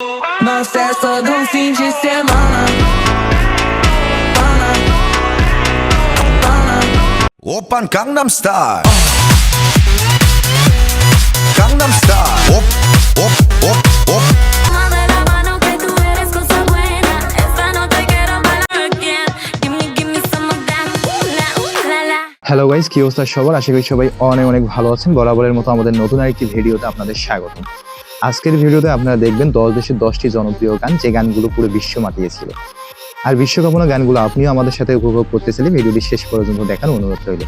Na festa do fim de semana. Oppan Gangnam Style. Gangnam Style. Op, op, op, op. Dame la mano que tú eres cosa buena. Esta noche quiero bailar again. Give me some of that. La la. Hello guys, কি অবস্থা সবার? আশা করি সবাই অনেক অনেক ভালো আছেন। বরাবরের মতো আমাদের নতুন আরেকটি ভিডিওতে আপনাদের স্বাগত। আজকের ভিডিওতে আপনারা দেখবেন 10 দেশের 10টি জনপ্রিয় গান, যে গানগুলো পুরো বিশ্ব মাতিয়েছিল। আর বিশ্বকাপনা গানগুলো আপনিও আমাদের সাথে উপভোগ করতেছিলেন। ভিডিওটি শেষ পর্যন্ত দেখার অনুরোধ রইল।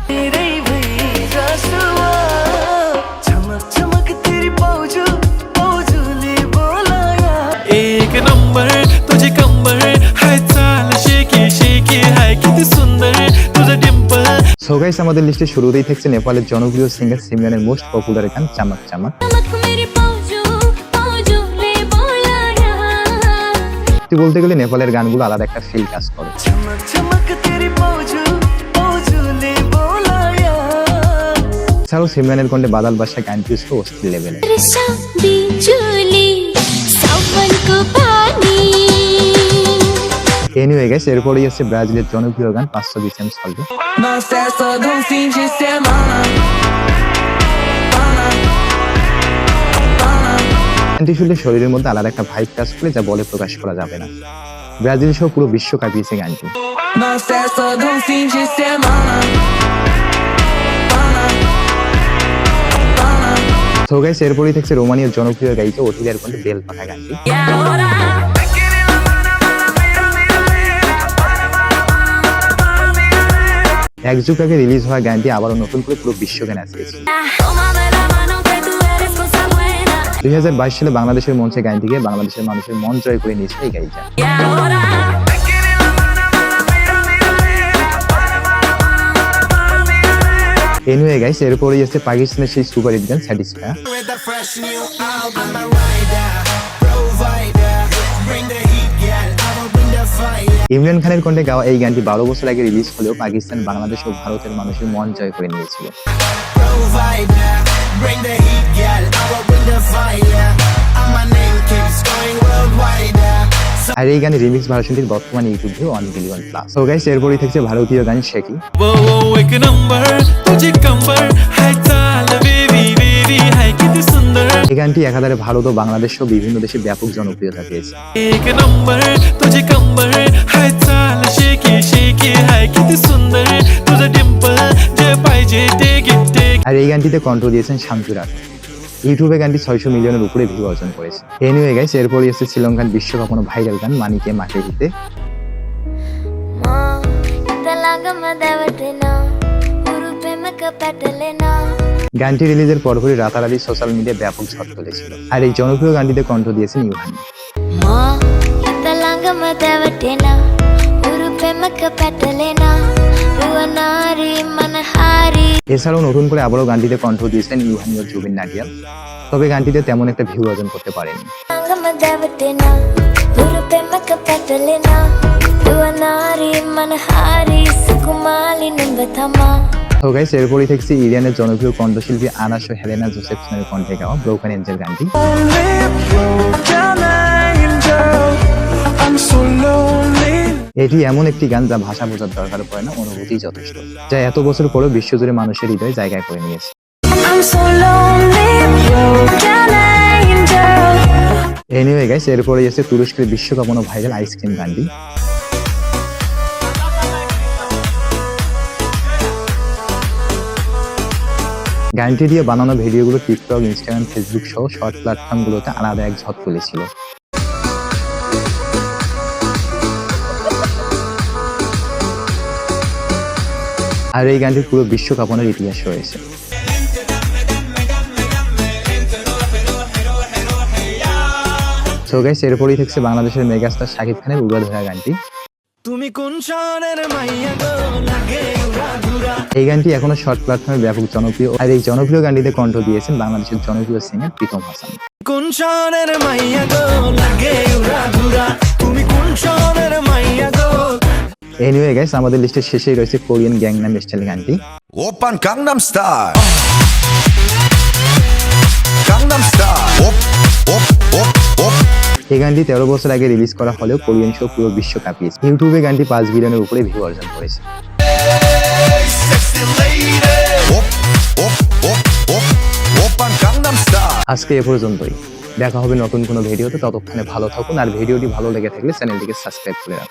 সো গাইস, আমাদের লিস্টে শুরুতেই থাকছে নেপালের জনপ্রিয় সিঙ্গার সিমরানের মোস্ট পপুলার গান চামাক চামাক। বলতে গেলে নেপালের গানগুলো আলাদা একটা ফিল কাজ করে। এছাড়াও সিমরানের কণ্ঠে বাদাল বাদশা গানটি ছিল অস্থির লেভেলে। এনিওয়ে গাইস, এরপরেই আছে ব্রাজিলের জনপ্রিয় গান 520 সলভে। Na festa do fim de semana. গানটি শুনলে শরীরের মধ্যে আলাদা একটা ভাইব কাজ করে, যা বলে প্রকাশ করা যাবে না। ব্রাজিল সহ পুরো বিশ্ব কাঁপিয়েছে গানটি। Na festa do fim de semana. So guys, এরপরেই থাকছে রোমানিয়ার জনপ্রিয় গায়িকা ওটিলিয়ার কণ্ঠে বেল পাখা গানটি। Y ahora. এক যুগ আগে রিলিজ হওয়া গানটি আবারও নতুন করে পুরো বিশ্বকে নাচিয়েছে। Tómame la mano que tú eres cosa buena. 2022 সালে বাংলাদেশের মঞ্চে গানটিকে বাংলাদেশের মানুষের মন জয় করে নিয়েছে এই গায়িকা। Y ahora. এনিওয়ে গাইস, এরপরেই আছে পাকিস্তানের সেই সুপার হিট গান স্যাটিসফায়ার। With the fresh new album, my rider, provider, bring the heat, girl. I will bring the fire. Imran খানের কণ্ঠে গাওয়া এই গানটি 12 বছর আগে রিলিজ হলেও পাকিস্তান, বাংলাদেশ ও ভারতের মানুষের মন জয় করে নিয়েছিল। Provider, bring the heat, girl. I will bring the fire. And my name keeps going worldwide. আর এই গানের রিমিক্স ভার্সনটির বর্তমানে ইউটিউবে 1 বিলিয়ন প্লাস। সো গাইস, এরপরেই থাকছে ভারতীয় গান শেকি। এই গানটি একাধারে ভারত ও বাংলাদেশ সহ বিভিন্ন দেশে ব্যাপক জনপ্রিয়তা পেয়েছে। আর এই গানটিতে কণ্ঠ দিয়েছেন শান্তু রাঠোর। ইউটিউবে গানটি 600 মিলিয়নের উপরে ভিউ অর্জন করেছে। এনিওয়ে গাইস, এরপরই আছে শ্রীলঙ্কান বিশ্বকাপনা ভাইরাল গান মানিকে মাঠে হিতে। গানটি রিলিজের পরপরই রাতারাতি সোশ্যাল মিডিয়ায় ব্যাপক ঝড় তুলেছিল। আর এই জনপ্রিয় গানটিতে কণ্ঠ দিয়েছেন ইউহানি। এছাড়াও নতুন করে আবারও গানটিতে কণ্ঠ দিয়েছেন ইউহানি ও জুবিন নাডিয়াল। তবে গানটিতে তেমন একটা ভিউ অর্জন করতে পারেনি। তো গাইস, এরপরই থাকছে ইরানের জনপ্রিয় কণ্ঠশিল্পী আনাস ও হেলেনা জোসেফসনের কণ্ঠে গাওয়া ব্রোকেন এঞ্জেল গানটি। এটি এমন একটি গান যা ভাষা বোঝার দরকার পড়ে না, অনুভূতি যথেষ্ট, যা এত বছর পরেও বিশ্বজুড়ে মানুষের হৃদয়ে জায়গা করে নিয়েছে। এনিওয়ে গাইস, এরপরে আছে তুরস্কের বিশ্বকাপনা ভাইরাল আইসক্রিম গানটি। গানটি দিয়ে বানানো ভিডিওগুলো টিকটক, ইনস্টাগ্রাম, ফেসবুক সহ শর্ট প্ল্যাটফর্মগুলোতে আলাদা এক ঝড় তুলেছিল। আর এই গানটির পুরো বিশ্বকাপনের ইতিহাস রয়েছে। সো গাইস, এরপরই থাকছে বাংলাদেশের মেগাস্টার শাকিব খানের উড়াধুরা গানটি। তুমি কোন শহরের মাইয়া গো লাগে উড়াধুরা। এই গানটি এখনো শর্ট প্ল্যাটফর্মে ব্যাপক জনপ্রিয়। আর এই জনপ্রিয় গানটিতে কণ্ঠ দিয়েছেন বাংলাদেশের জনপ্রিয় সিঙ্গার প্রীতম হাসান। কোন শহরের মাইয়া গো লাগে উড়াধুরা। তুমি কোন শহরের মাইয়া গো। এনিওয়ে গাইস, আমাদের লিস্টের শেষেই রয়েছে কোরিয়ান গ্যাংনাম স্টাইল গানটি। Oppan Gangnam Style. Gangnam Style. Op, op, op, op. এই গানটি 13 বছর আগে রিলিজ করা হলেও কোরিয়ান শো পুরো বিশ্ব কাঁপিয়েছে। ইউটিউবে গানটি 5 বিলিয়নের উপরে ভিউ অর্জন করেছে। আজকে এ পর্যন্তই, দেখা হবে নতুন কোনো ভিডিওতে। ততক্ষণে ভালো থাকুন, আর ভিডিওটি ভালো লেগে থাকলে চ্যানেলটিকে সাবস্ক্রাইব করে রাখুন।